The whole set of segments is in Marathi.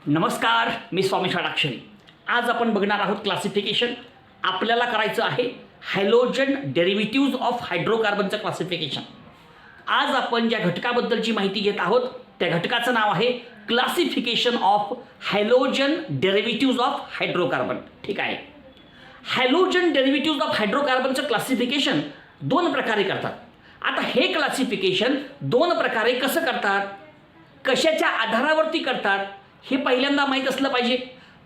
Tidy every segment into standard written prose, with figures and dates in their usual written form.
नमस्कार, मी स्वामी षडाक्षरी. आज आपण बघणार आहोत क्लासिफिकेशन. आपल्याला करायचं आहे हॅलोजन डेरिव्हेटिव्ज ऑफ हायड्रोकार्बनचं क्लासिफिकेशन. आज आपण ज्या घटकाबद्दलची माहिती घेत आहोत त्या घटकाचं नाव आहे classification of halogen derivatives of hydrocarbon. ठीक आहे. हॅलोजन डेरिव्हेटिव्ज ऑफ हायड्रोकार्बनचं क्लासिफिकेशन दोन प्रकारे करतात. आता हे क्लासिफिकेशन दोन प्रकारे कसं करतात, कशाच्या आधारावरती करतात हे पहिल्यांदा माहीत असलं पाहिजे.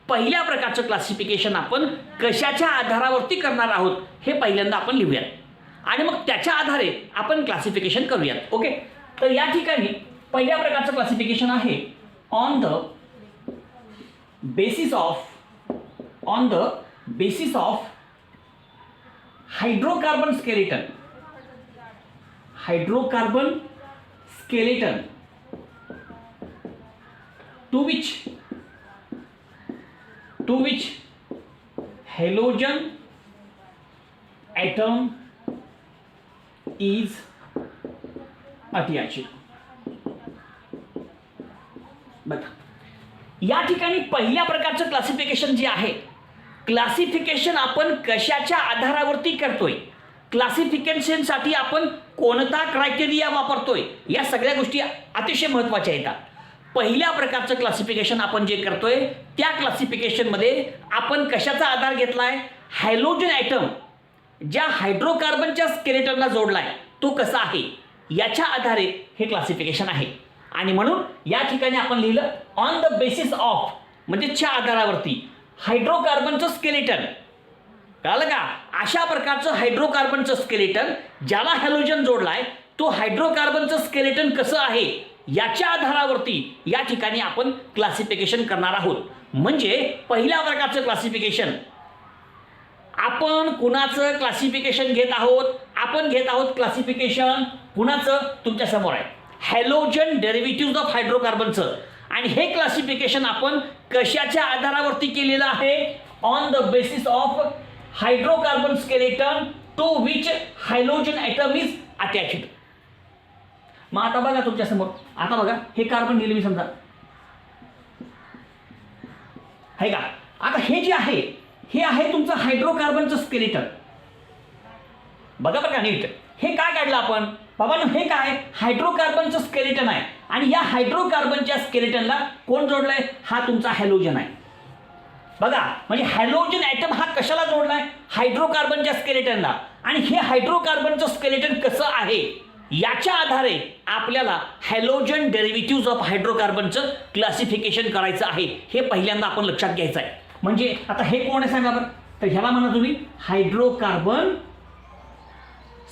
पहिल्या प्रकारचं क्लासिफिकेशन आपण कशाच्या आधारावरती करणार आहोत हे पहिल्यांदा आपण लिहूयात आणि मग त्याच्या आधारे आपण क्लासिफिकेशन करूयात. ओके. तर या ठिकाणी पहिल्या प्रकारचं क्लासिफिकेशन आहे on the basis of hydrocarbon skeleton to which halogen atom is attached. बघा, या ठिकाणी पहिल्या प्रकारचं क्लासिफिकेशन जे आहे, क्लासिफिकेशन आपण कशाच्या आधारावरती करतोय, क्लासिफिकेशनसाठी आपण कोणता क्रायटेरिया वापरतोय, या सगळ्या गोष्टी अतिशय महत्त्वाच्या आहेत. पहिल्या प्रकारचं क्लासिफिकेशन आपण जे करतोय त्या क्लासिफिकेशनमध्ये आपण कशाचा आधार घेतलाय, हॅलोजन ॲटम ज्या हायड्रोकार्बनच्या स्केलेटनला जोडलाय तो कसा आहे याच्या आधारे हे क्लासिफिकेशन आहे. आणि म्हणून या ठिकाणी आपण लिहिलं ऑन द बेसिस ऑफ, म्हणजे च्या आधारावरती हायड्रोकार्बनचं स्केलेटन. कळलं का? अशा प्रकारचं हायड्रोकार्बनचं स्केलेटन ज्याला हॅलोजन जोडलाय तो हायड्रोकार्बनचं स्केलेटन कसं आहे याच्या आधारावरती या ठिकाणी आपण क्लासिफिकेशन करणार आहोत. म्हणजे पहिल्या प्रकारचं क्लासिफिकेशन आपण कुणाचं क्लासिफिकेशन घेत आहोत, आपण घेत आहोत क्लासिफिकेशन कुणाचं, तुमच्या समोर आहे हॅलोजन डेरिव्हेटिव्ज ऑफ हायड्रोकार्बनचं. आणि हे क्लासिफिकेशन आपण कशाच्या आधारावरती केलेलं आहे, on the basis of hydrocarbon skeleton to which halogen atom is attached. मग आता बघा तुमच्या समोर, आता बघा हे कार्बन लिहिलं मी समजा, आहे का? आता हे जे आहे हे आहे तुमचं हायड्रोकार्बनचं स्केलेटन. बघा बघा नीट, हे काय काढलं आपण बाबांनो, हे काय हायड्रोकार्बनचं स्केलेटन आहे. आणि या हायड्रोकार्बनच्या स्केलेटनला कोण जोडलंय, हा तुमचा हॅलोजन आहे. बघा, म्हणजे हॅलोजन ॲटम हा कशाला जोडलाय, हायड्रोकार्बनच्या स्केलेटनला. आणि हे हायड्रोकार्बनचं स्केलेटन कसं आहे याच्या आधारे आपल्याला हॅलोजन डेरिव्हेटिव्ज ऑफ हायड्रोकार्बनचं क्लासिफिकेशन करायचं आहे. हे पहिल्यांदा आपण लक्षात घ्यायचं आहे. म्हणजे आता हे कोण आहे सांगा बरं, तर ह्याला म्हणा तुम्ही हायड्रोकार्बन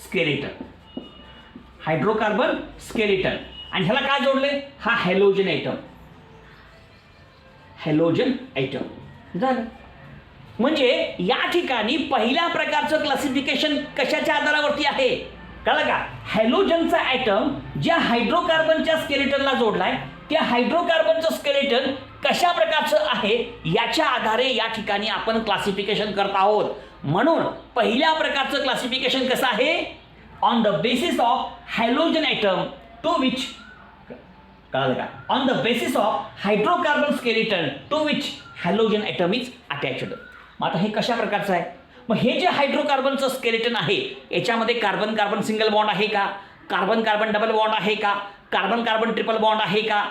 स्केलेटन. आणि ह्याला काय जोडले, हा हॅलोजन ॲटम झालं. म्हणजे या ठिकाणी पहिल्या प्रकारचं क्लासिफिकेशन कशाच्या आधारावरती आहे, कळलं का? हॅलोजनचा ॲटम ज्या हायड्रोकार्बनच्या स्केलेटनला जोडलाय त्या हायड्रोकार्बनचं स्केलेटन कशा प्रकारचं आहे याच्या आधारे या ठिकाणी आपण क्लासिफिकेशन करत आहोत. म्हणून पहिल्या प्रकारचं क्लासिफिकेशन कसं आहे, on the basis of halogen atom to which, कळलं का, on the basis of hydrocarbon skeleton to which halogen atom is attached. मग आता हे कशा प्रकारचं आहे, मग हे जे हायड्रोकार्बनचं स्केलेटन आहे याच्यामध्ये कार्बन कार्बन सिंगल बॉन्ड आहे का, कार्बन कार्बन डबल बॉन्ड आहे का, कार्बन कार्बन ट्रिपल बॉन्ड आहे का,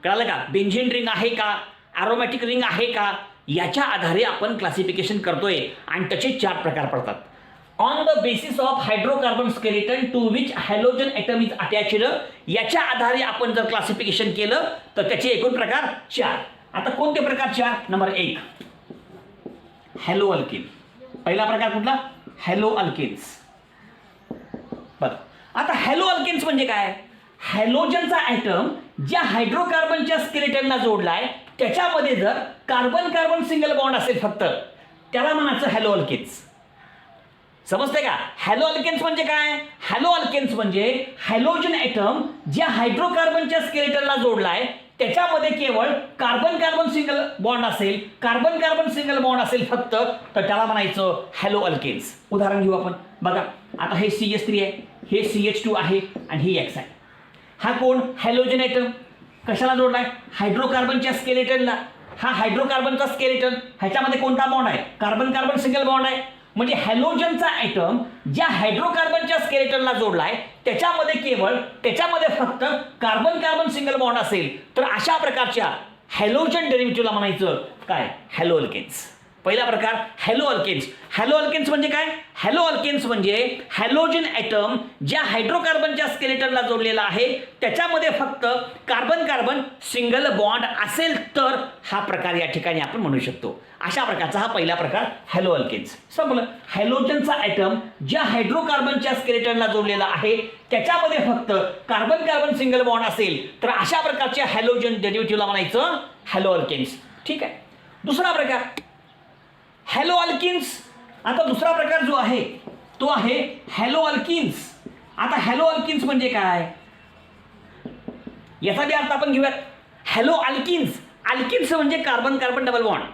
कळलं का, बेंझिन रिंग आहे का, ॲरोमॅटिक रिंग आहे का, याच्या आधारे आपण क्लासिफिकेशन करतोय. आणि त्याचे 4 प्रकार पडतात. On the basis of hydrocarbon skeleton to which halogen atom is attached, याच्या आधारे आपण जर क्लासिफिकेशन केलं तर त्याचे एकूण प्रकार 4. आता कोणते प्रकार 4? Number 1 hello alkane. पहिला प्रकार कुठला, हॅलो अल्केन्स. बघा, आता हॅलो अल्केन्स म्हणजे काय, हॅलोजनचा ॲटम ज्या हायड्रोकार्बनच्या स्केलेटनला जोडलाय त्याच्यामध्ये जर कार्बन कार्बन सिंगल बॉन्ड असेल फक्त, त्याला म्हणायचं हॅलो अल्केन्स. समजते का? हॅलो अल्केन्स म्हणजे काय, हॅलो अल्केन्स म्हणजे हॅलोजन ॲटम ज्या हायड्रोकार्बनच्या स्केलेटनला जोडलाय त्याच्यामध्ये केवळ कार्बन कार्बन सिंगल बॉन्ड असेल, कार्बन कार्बन सिंगल बॉन्ड असेल फक्त, तर त्याला म्हणायचं हॅलो अल्केन्स. उदाहरण घेऊ आपण. बघा, आता हे CH3 आहे, हे CH2 आहे आणि हे X आहे. हा कोण, हॅलोजन ॲटम. कशाला जोडलाय? हायड्रोकार्बनच्या स्केलेटनला. हा हायड्रोकार्बनचा स्केलेटन, ह्याच्यामध्ये कोणता बॉन्ड आहे? कार्बन कार्बन सिंगल बॉन्ड आहे. म्हणजे हॅलोजनचा ॲटम ज्या हायड्रोकार्बनच्या स्केलेटनला जोडलाय त्याच्यामध्ये फक्त कार्बन कार्बन सिंगल बॉन्ड असेल तर अशा प्रकारच्या हॅलोजन डेरिव्हेटिव्हला म्हणायचं काय? Halo alkanes. पहिला प्रकार हॅलो अल्केन्स. हॅलो अल्केन्स म्हणजे काय? हॅलो अल्केन्स म्हणजे हॅलोजन ॲटम ज्या हायड्रोकार्बनच्या स्केलेटनला जोडलेला आहे त्याच्यामध्ये फक्त कार्बन कार्बन सिंगल बॉन्ड असेल तर हा प्रकार या ठिकाणी आपण म्हणू शकतो. अशा प्रकारचा हा पहिला प्रकार हॅलो अल्केन्स. समजलं? हॅलोजनचा ॲटम ज्या हायड्रोकार्बनच्या स्केलेटनला जोडलेला आहे त्याच्यामध्ये फक्त कार्बन कार्बन सिंगल बॉन्ड असेल तर अशा प्रकारच्या हॅलोजन डेरिव्हेटिव्हला म्हणायचं हॅलो अल्केन्स. ठीक आहे. दुसरा प्रकार हॅलो अल्किन्स. आता दुसरा प्रकार जो आहे तो आहे हॅलो अल्किन्स. आता हॅलो अल्किन्स म्हणजे काय याचा बी अर्थ आपण घेऊयात. Halo alkenes. अल्किन्स म्हणजे कार्बन कार्बन डबल बॉन्ड.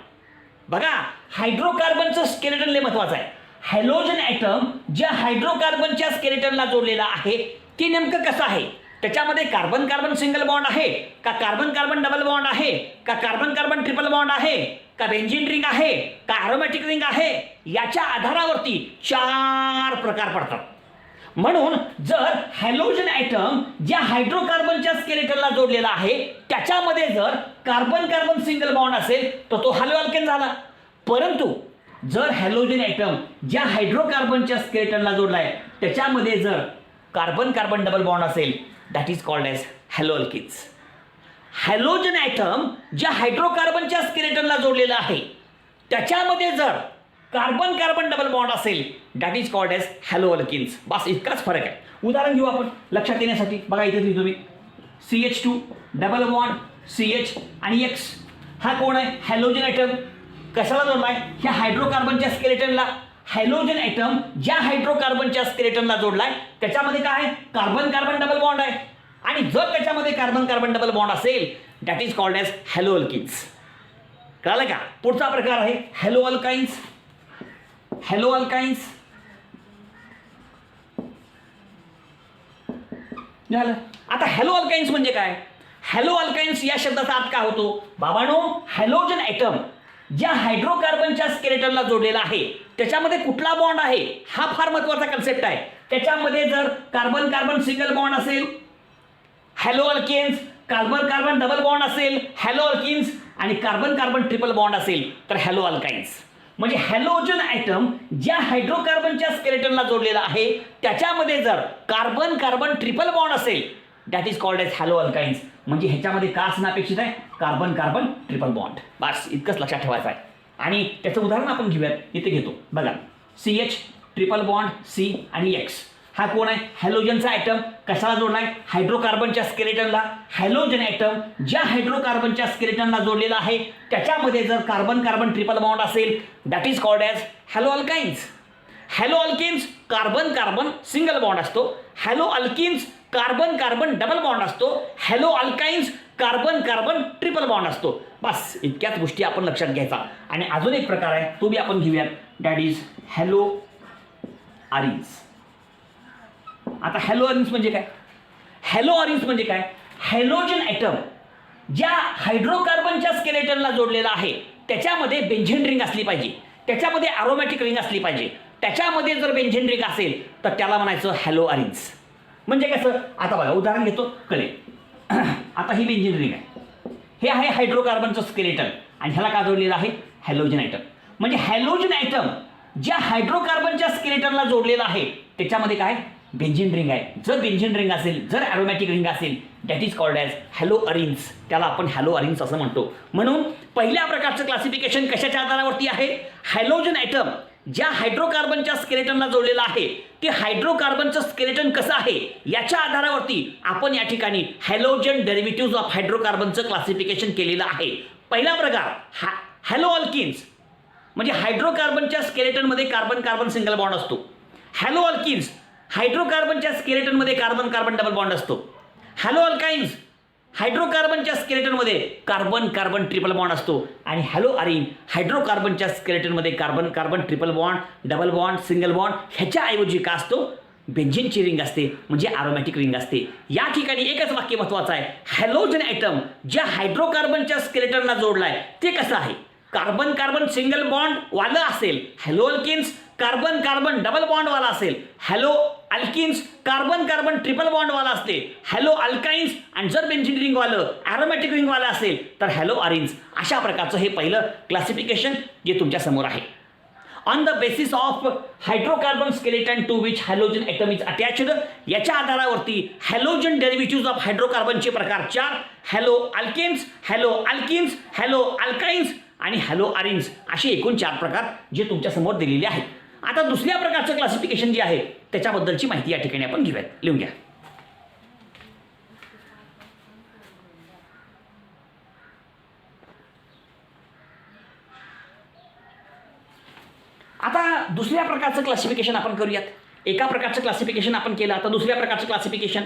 बघा हायड्रोकार्बनचं स्केलेटन लय महत्वाचं आहे. हॅलोजन ॲटम ज्या हायड्रोकार्बनच्या स्केलेटनला जोडलेला आहे ते नेमकं कसं आहे? त्याच्यामध्ये कार्बन कार्बन सिंगल बॉन्ड आहे का कार्बन कार्बन डबल बॉन्ड आहे का कार्बन कार्बन ट्रिपल बॉन्ड आहे का बेंझिन रिंग आहे का अरोमॅटिक रिंग आहे याच्या आधारावरती 4 प्रकार पडतात. म्हणून जर हॅलोजन ॲटम ज्या हायड्रोकार्बनच्या स्केलेटनला जोडलेला आहे त्याच्यामध्ये जर कार्बन कार्बन सिंगल बॉन्ड असेल तर तो हॅलो अल्केन झाला. परंतु जर हॅलोजन ॲटम ज्या हायड्रोकार्बनच्या स्केलेटनला जोडलाय त्याच्यामध्ये जर कार्बन कार्बन डबल बॉन्ड असेल that is called as halo alkenes. Halogen atom ज्या हायड्रोकार्बनच्या स्केलेटनला जोडलेला आहे त्याच्यामध्ये जर कार्बन कार्बन डबल बॉन्ड असेल that is called as halo alkenes. बस इतकाच फरक आहे. उदाहरण घेऊ आपण लक्षात येण्यासाठी. बघा इथे लिहितो मी CH2 डबल बॉन्ड CH आणि X. हा कोण आहे? Halogen atom. कशाला जोडलाय? ह्या हायड्रोकार्बनच्या स्केलेटनला. हॅलोजन ॲटम ज्या हायड्रोकार्बनच्या स्केलेटनला जोडलाय त्याच्यामध्ये काय आहे? कार्बन कार्बन डबल बॉन्ड आहे. आणि जर त्याच्यामध्ये कार्बन कार्बन डबल बॉन्ड असेल that is called as halo alkenes. कळलं का? पुढचा प्रकार आहे हॅलो अल्काइन्स. हॅलो अल्काइन्स झालं. आता हॅलो अल्काइन्स म्हणजे काय? हॅलो अल्काइन्स या शब्दाचा अर्थ काय होतो? बाबांनो, हॅलोजन ॲटम ज्या हायड्रोकार्बनच्या स्केलेटनला जोडलेला आहे त्याच्यामध्ये कुठला बॉन्ड आहे हा फार महत्वाचा कन्सेप्ट आहे. त्याच्यामध्ये जर कार्बन कार्बन सिंगल बॉन्ड असेल halo alkanes, carbon carbon double bond असेल हॅलो अल्किन्स आणि कार्बन कार्बन ट्रिपल बॉन्ड असेल तर हॅलो अल्काइन्स. म्हणजे हॅलोजन ॲटम ज्या हायड्रोकार्बनच्या स्केलेटनला जोडलेला आहे त्याच्यामध्ये जर कार्बन कार्बन ट्रिपल बॉन्ड असेल that is called as halo alkynes. म्हणजे ह्याच्यामध्ये का असणं अपेक्षित आहे? Carbon carbon triple bond. बस इतकंच लक्षात ठेवायचं आहे. आणि त्याचं उदाहरण आपण घेऊयात. इथे घेतो बघा CH ट्रिपल बॉन्ड C आणि X. हा कोण आहे? हॅलोजनचा ॲटम. कशाला जोडलाय? हायड्रोकार्बनच्या स्केलेटनला. हॅलोजन ॲटम ज्या हायड्रोकार्बनच्या स्केलेटनला जोडलेला आहे त्याच्यामध्ये जर कार्बन कार्बन ट्रिपल बॉन्ड असेल that is called as halo alkynes. Halo alkenes carbon carbon single bond असतो. Halo alkenes carbon carbon double bond असतो. Halo alkynes carbon carbon triple bond असतो. बस इतक्याच गोष्टी आपण लक्षात घ्यायचा. आणि अजून एक प्रकार आहे तो बी आपण घेऊयात दॅट इज हॅलो अरिन्स. आता हॅलो अरिन्स म्हणजे काय? हॅलो अरिन्स म्हणजे काय? हॅलोजन ॲटम ज्या हायड्रोकार्बनच्या स्केलेटनला जोडलेला आहे त्याच्यामध्ये बेंझिन रिंग असली पाहिजे, त्याच्यामध्ये अरोमॅटिक रिंग असली पाहिजे. त्याच्यामध्ये जर बेंझिन रिंग असेल तर त्याला म्हणायचं हॅलो अरिन्स. म्हणजे कसं? आता बघा उदाहरण घेतो कळेल. आता ही बेंझिन रिंग आहे. हे आहे हायड्रोकार्बनचं स्केलेटन आणि ह्याला का जोडलेलं आहे? Halogen atom. म्हणजे हॅलोजन ॲटम ज्या हायड्रोकार्बनच्या स्केलेटनला जोडलेला आहे त्याच्यामध्ये काय? बेंझिन रिंग आहे. जर बेंझिन रिंग असेल, जर अरोमॅटिक रिंग असेल that is called as halo arenes. त्याला आपण हॅलो अरिन्स असं म्हणतो. म्हणून पहिल्या प्रकारचं क्लासिफिकेशन कशाच्या आधारावरती आहे? हॅलोजन ॲटम ज्या हायड्रोकार्बनच्या स्केलेटनला जोडलेला आहे ते हायड्रोकार्बनचं स्केलेटन कसं आहे याच्या आधारावरती आपण या ठिकाणी हॅलोजन डेरिव्हेटिव्ह ऑफ हायड्रोकार्बनचं क्लासिफिकेशन केलेलं आहे. पहिला प्रकार हॅलो अल्किन्स म्हणजे हायड्रोकार्बनच्या स्केलेटनमध्ये कार्बन कार्बन सिंगल बॉन्ड असतो. हॅलो अल्किन्स हायड्रोकार्बनच्या स्केलेटनमध्ये कार्बन कार्बन डबल बॉन्ड असतो. हॅलो अल्काइन्स हायड्रोकार्बनच्या स्केलेटनमध्ये कार्बन कार्बन ट्रिपल बॉन्ड असतो. आणि हॅलो अरिन हायड्रोकार्बनच्या स्केलेटनमध्ये carbon carbon triple bond double bond single bond ह्याच्याऐवजी का असतो? बेंझिनची रिंग असते म्हणजे अरोमॅटिक रिंग असते. या ठिकाणी एकच वाक्य महत्वाचं आहे, हॅलोजन ॲटम ज्या हायड्रोकार्बनच्या स्केलेटनला जोडलाय ते कसं आहे. कार्बन कार्बन सिंगल बॉन्ड वालं असेल, halo alkenes carbon carbon double bond वाला असेल, halo alkenes carbon carbon triple bond वाला असते, हॅलो अल्काइन्स आणि जर बेंझिन रिंग वालं ॲरोमॅटिक रिंग वाला असेल तर हॅलो अरिन्स. अशा प्रकारचं हे पहिलं क्लासिफिकेशन जे तुमच्या समोर आहे. On the basis of hydrocarbon skeleton to which halogen atom is attached, याच्या आधारावरती हॅलोजन डेरिव्हेटिव्ज ऑफ हायड्रोकार्बनचे प्रकार 4, halo alkanes, halo alkenes, halo alkynes आणि हॅलो अरिन्स असे एकूण 4 प्रकार जे तुमच्या समोर दिलेले आहेत. आता दुसऱ्या प्रकारचं क्लासिफिकेशन जे आहे त्याच्याबद्दलची माहिती या ठिकाणी आपण घेऊयात. लिहून घ्या. आता दुसऱ्या प्रकारचं क्लासिफिकेशन आपण करूयात. एका प्रकारचं क्लासिफिकेशन आपण केलं, आता दुसऱ्या प्रकारचं क्लासिफिकेशन.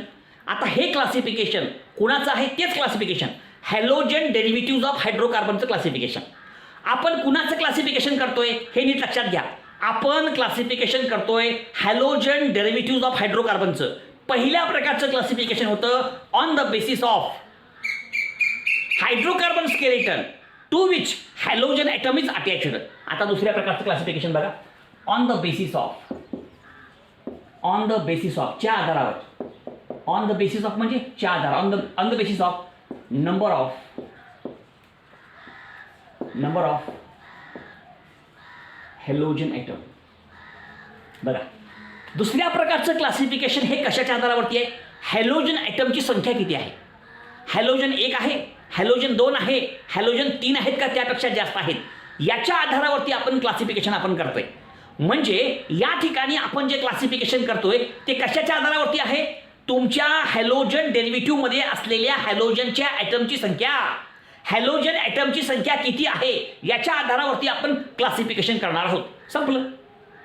आता हे क्लासिफिकेशन कुणाचं आहे तेच क्लासिफिकेशन, हॅलोजन डेरिव्हेटिव्ज ऑफ हायड्रोकार्बनचं क्लासिफिकेशन. आपण कुणाचं क्लासिफिकेशन करतोय हे नीट लक्षात घ्या. आपण क्लासिफिकेशन करतोय हॅलोजन डेरिव्हेटिव्ज ऑफ हायड्रोकार्बनचं. पहिल्या प्रकारचं क्लासिफिकेशन होतं on the basis of hydrocarbon skeleton to which halogen atom is attached. आता दुसऱ्या प्रकारचं क्लासिफिकेशन बघा, ऑन द बेसिस ऑफ च्या आधारावर, ऑन द बेसिस ऑफ म्हणजे च्या आधार, on the basis of number of halogen atom. बघा दुसऱ्या प्रकारचं क्लासिफिकेशन हे कशाच्या आधारावरती आहे, हॅलोजन ॲटमची संख्या किती आहे. हॅलोजन 1 आहे, हॅलोजन 2 आहे, हॅलोजन 3 आहेत का त्यापेक्षा जास्त आहेत, याच्या आधारावरती आपण क्लासिफिकेशन आपण करतोय. म्हणजे या ठिकाणी आपण जे क्लासिफिकेशन करतोय ते कशाच्या आधारावरती आहे, तुमच्या हॅलोजन डेरिव्हेटिव्हमध्ये असलेल्या हॅलोजनच्या ॲटमची संख्या, हॅलोजन ॲटमची संख्या किती आहे याच्या आधारावरती आपण क्लासिफिकेशन करणार आहोत. संपलं.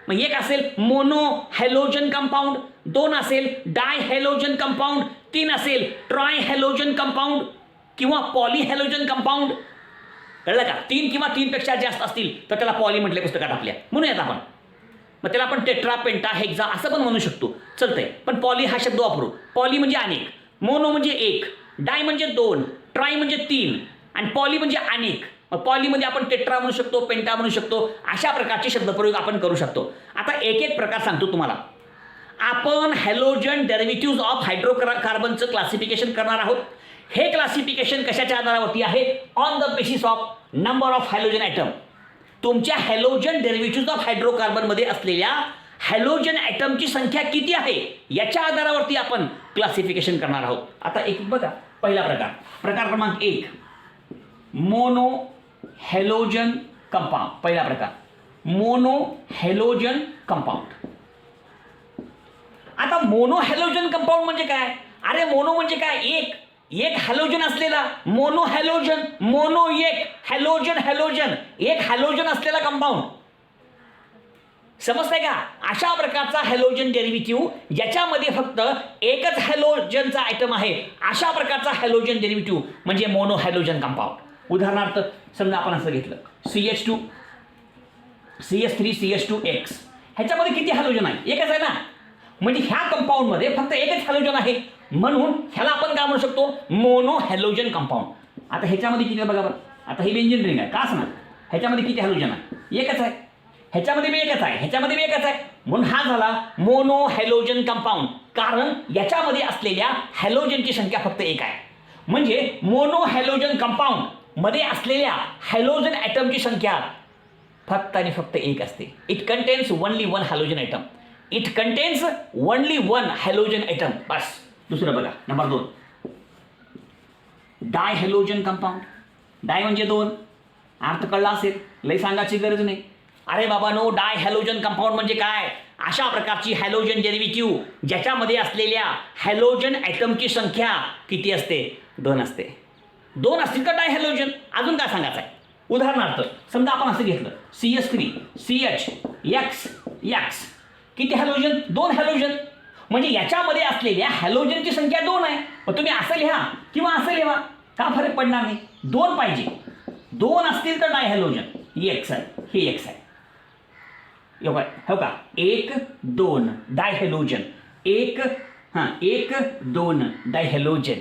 मग 1 असेल मोनो हॅलोजन कंपाऊंड, 2 असेल डाय हॅलोजन कंपाऊंड, 3 असेल ट्राय हॅलोजन कंपाऊंड किंवा पॉली हॅलोजन कंपाऊंड. कळलं का. 3 किंवा 3 पेक्षा जास्त असतील तर त्याला पॉली म्हटले पुस्तकात आपल्या, म्हणूयात आपण. मग त्याला आपण टेट्रा पेंटा हेक्सा असं पण म्हणू शकतो, चलतंय. पण पॉली हा शब्द वापरू. पॉली म्हणजे अनेक, मोनो म्हणजे 1, डाय म्हणजे 2, ट्राय म्हणजे 3 आणि पॉली म्हणजे अनेक. मग पॉलीमध्ये आपण टेट्रा म्हणू शकतो, पेंटा म्हणू शकतो. अशा प्रकारचे शब्दप्रयोग आपण करू शकतो. आता एक एक प्रकार सांगतो तुम्हाला. आपण हॅलोजन डेरिव्हेटिव्ज ऑफ हायड्रोकार्बनचं क्लासिफिकेशन करणार आहोत. हे क्लासिफिकेशन कशाच्या आधारावरती आहे, on the basis of number of halogen atom. तुमच्या हॅलोजन डेरिव्हेटिव्ज ऑफ हायड्रोकार्बनमध्ये असलेल्या हॅलोजन ॲटमची संख्या किती आहे याच्या आधारावरती आपण क्लासिफिकेशन करणार आहोत. आता एक बघा, पहिला प्रकार क्रमांक 1 मोनो हॅलोजन कंपाऊंड. पहिला प्रकार मोनो हॅलोजन कंपाऊंड. आता मोनो हॅलोजन कंपाऊंड म्हणजे काय, अरे मोनो म्हणजे काय, एक हॅलोजन असलेला मोनो हॅलोजन, मोनो एक हॅलोजन एक हॅलोजन असलेला कंपाऊंड. समजतंय का. अशा प्रकारचा हॅलोजन डेरिव्हेटिव्ह ज्याच्यामध्ये फक्त एकच हॅलोजनचा आयटम आहे, अशा प्रकारचा हॅलोजन डेरिव्हेटिव्ह म्हणजे मोनो हॅलोजन कंपाऊंड. उदाहरणार्थ समजा आपण असं घेतलं CH2 CH3 CH2X, ह्याच्यामध्ये किती हॅलोजन आहे, एकच आहे ना. म्हणजे ह्या कंपाऊंडमध्ये फक्त एकच हॅलोजन आहे, म्हणून ह्याला आपण काय म्हणू शकतो, मोनो हॅलोजन कंपाऊंड. आता ह्याच्यामध्ये किती आहे बघा बरं. आता ही बेंझिन रिंग आहे का असं ना, ह्याच्यामध्ये किती हॅलोजन आहे, एकच आहे. ह्याच्यामध्ये बी एकच आहे, ह्याच्यामध्ये बी एकच आहे, म्हणून हा झाला मोनो हॅलोजन कंपाऊंड. कारण याच्यामध्ये असलेल्या हॅलोजनची संख्या फक्त 1 आहे. म्हणजे मोनो हॅलोजन कंपाऊंड मध्ये असलेल्या हॅलोजन ॲटमची संख्या फक्त आणि फक्त 1 असते. It contains only 1 halogen atom. It contains only 1 halogen atom. बस. दुसरं बघा, number 2 di halogen compound. Di म्हणजे 2, अर्थ कळला असेल, लई सांगायची गरज नाही. अरे बाबा नो, डाय हॅलोजन कंपाऊंड म्हणजे काय, अशा प्रकारची हॅलोजन डेरिव्हेटिव्ह ज्याच्यामध्ये असलेल्या हॅलोजन ॲटमची संख्या किती असते, 2 असते. 2 असतील का डाय हॅलोजन. अजून काय सांगायचं आहे. उदाहरणार्थ समजा आपण असं घेतलं CH3 CH किती हॅलोजन, 2 हॅलोजन. म्हणजे याच्यामध्ये असलेल्या हॅलोजनची संख्या 2 आहे. मग तुम्ही असं लिहा किंवा असं लिहा, का फरक पडणार नाही. 2 पाहिजे. 2 असतील तर डाय हॅलोजन X आहे, हे X आहे. हो का, 1 2 डाय हॅलोजन. एक 2 डायहॅलोजन.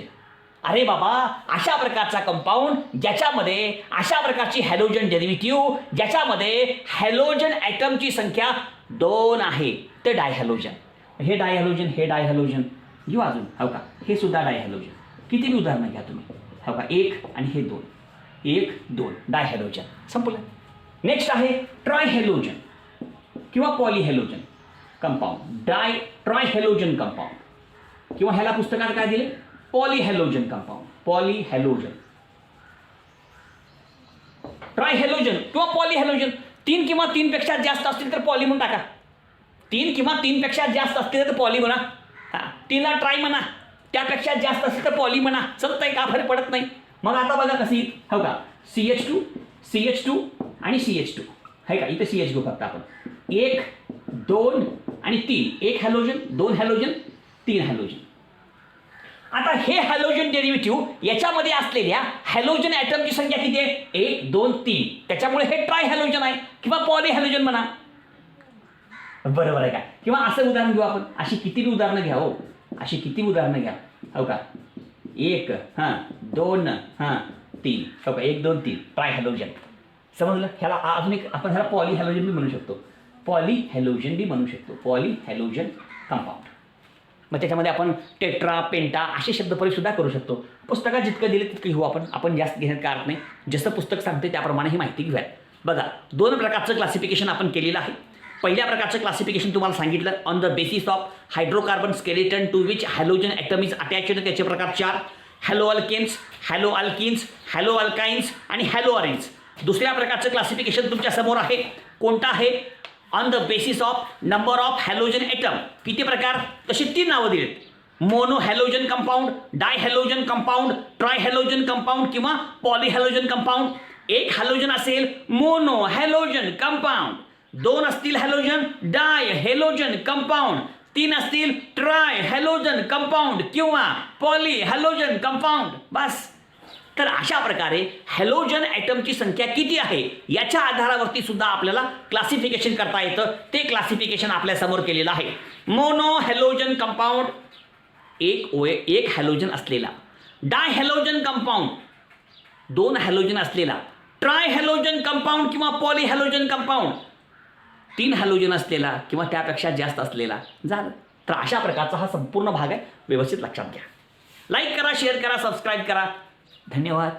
अरे बाबा, अशा प्रकारचा कंपाऊंड ज्याच्यामध्ये अशा प्रकारची हॅलोजन डेरिव्हेटिव्ह ज्याच्यामध्ये हॅलोजन ॲटमची संख्या 2 आहे ते डायहॅलोजन. हे डायहॅलोजन घेऊ अजून, हो का, हे सुद्धा डायहॅलोजन. किती बी उदाहरणं घ्या तुम्ही, हो का, 1 आणि हे 2, 1 2 डायहॅलोजन संपलं. नेक्स्ट आहे ट्रायहॅलोजन किंवा पॉलीहॅलोजन कंपाऊंड. ट्रायहॅलोजन कंपाऊंड किंवा ह्याला पुस्तकात काय दिले, पॉलीहॅलोजन कंपाऊंड. पॉलीहॅलोजन, ट्रायहॅलोजन किंवा पॉलीहॅलोजन. 3 किंवा 3 पेक्षा जास्त असतील तर पॉली म्हणून टाका. 3 किंवा 3 पेक्षा जास्त असतील तर पॉली म्हणा. 3ला ट्राय म्हणा, त्यापेक्षा जास्त असतील तर पॉली म्हणा. चालतंय का, फरक पडत नाही. मग आता बघा कशी, हो का, CH2 आणि CH2 आहे का, इथे CH घेऊ फक्त आपण. 1 2 आणि 3, 1 हॅलोजन 2 हॅलोजन 3 हॅलोजन. आता हे हॅलोजन डेरिव्हेटिव्ह याच्यामध्ये असलेल्या हॅलोजन ॲटमची संख्या किती आहे, 1 2 3. त्याच्यामुळे हे ट्राय हॅलोजन आहे किंवा पॉली हॅलोजन म्हणा. बरोबर आहे का. किंवा असं उदाहरण घेऊ आपण, अशी किती उदाहरणं घ्या हो, अशी किती उदाहरणं घ्या, हो का, 1 2 3, हो का, 1 2 3 ट्राय हॅलोजन. समजलं. ह्याला अजून एक आपण ह्याला पॉली हॅलोजन बी म्हणू शकतो. पॉलीहॅलोजन बी म्हणू शकतो, पॉलीहॅलोजन कंपाऊंड. मग त्याच्यामध्ये आपण टेट्रा पेंटा असे शब्दप्रयोग सुद्धा करू शकतो. पुस्तकात जितकं दिलं तितकं घेऊ आपण जास्त घेण्यात काय अर्थ नाही. जसं पुस्तक सांगते त्याप्रमाणे ही माहिती घेऊया. बघा, 2 प्रकारचं क्लासिफिकेशन आपण केलेलं आहे. पहिल्या प्रकारचं क्लासिफिकेशन तुम्हाला सांगितलं, on the basis of hydrocarbon skeleton to which halogen atom is attached. त्याचे प्रकार 4, halo alkanes, halo alkenes, halo alkynes आणि हॅलो अरेन्स. दुसऱ्या प्रकारचं क्लासिफिकेशन तुमच्या समोर आहे. कोणतं आहे, on the basis of number of halogen atom. किती प्रकार, तशी 3 नावं दिलीत. Mono halogen compound, dihalogen compound, trihalogen compound किंवा पॉलीहॅलोजन कंपाऊंड. 1 हॅलोजन असेल मोनो हॅलोजन कंपाऊंड, 2 असतील हॅलोजन डायहॅलोजन कंपाऊंड, 3 असतील ट्राय हॅलोजन कंपाऊंड किंवा पॉली हॅलोजन कंपाऊंड. बस. तर अशा प्रकारे हॅलोजन ॲटमची संख्या किती आहे याच्या आधारावरती सुद्धा आपल्याला क्लासिफिकेशन करता येतं. ते क्लासिफिकेशन आपल्यासमोर केलेलं आहे. मोनो हॅलोजन कंपाऊंड, 1 हॅलोजन असलेला. डायहॅलोजन कंपाऊंड, 2 हॅलोजन असलेला. ट्राय हॅलोजन कंपाऊंड किंवा पॉली हॅलोजन कंपाऊंड, 3 हॅलोजन असलेला किंवा त्यापेक्षा जास्त असलेला. झालं. तर अशा प्रकारचा हा संपूर्ण भाग आहे. व्यवस्थित लक्षात घ्या. लाईक करा, शेअर करा, सबस्क्राईब करा. धन्यवाद.